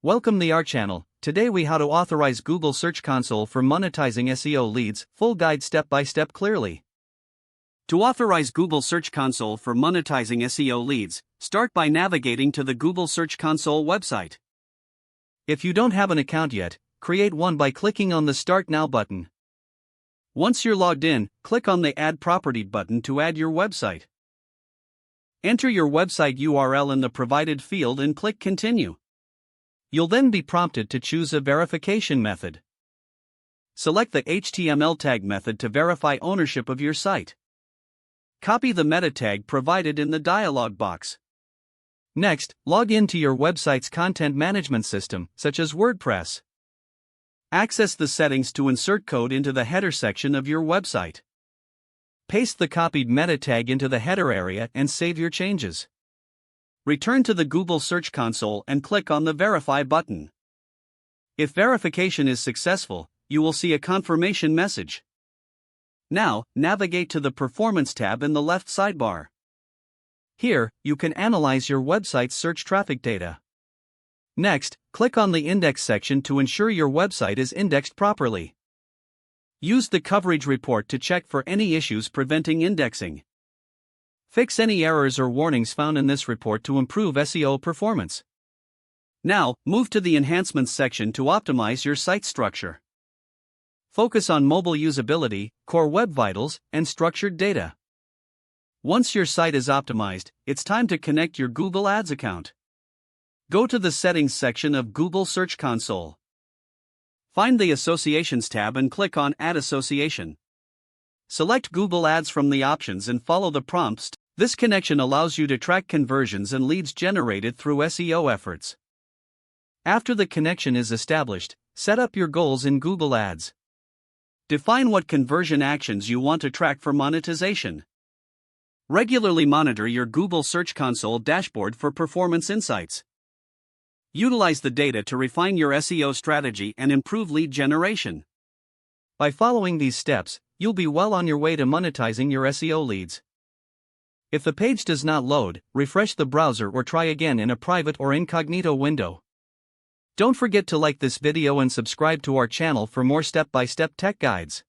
Welcome to our channel. Today we how to authorize Google Search Console for monetizing SEO leads, full guide step by step clearly. To authorize Google Search Console for monetizing SEO leads, start by navigating to the Google Search Console website. If you don't have an account yet, create one by clicking on the Start Now button. Once you're logged in, click on the Add Property button to add your website. Enter your website URL in the provided field and click Continue. You'll then be prompted to choose a verification method. Select the HTML tag method to verify ownership of your site. Copy the meta tag provided in the dialog box. Next, log into your website's content management system, such as WordPress. Access the settings to insert code into the header section of your website. Paste the copied meta tag into the header area and save your changes. Return to the Google Search Console and click on the Verify button. If verification is successful, you will see a confirmation message. Now, navigate to the Performance tab in the left sidebar. Here, you can analyze your website's search traffic data. Next, click on the Index section to ensure your website is indexed properly. Use the Coverage Report to check for any issues preventing indexing. Fix any errors or warnings found in this report to improve SEO performance. Now, move to the Enhancements section to optimize your site structure. Focus on mobile usability, core web vitals, and structured data. Once your site is optimized, it's time to connect your Google Ads account. Go to the Settings section of Google Search Console. Find the Associations tab and click on Add Association. Select Google Ads from the options and follow the prompts. This connection allows you to track conversions and leads generated through SEO efforts. After the connection is established, set up your goals in Google Ads. Define what conversion actions you want to track for monetization. Regularly monitor your Google Search Console dashboard for performance insights. Utilize the data to refine your SEO strategy and improve lead generation. By following these steps, you'll be well on your way to monetizing your SEO leads. If the page does not load, refresh the browser or try again in a private or incognito window. Don't forget to like this video and subscribe to our channel for more step-by-step tech guides.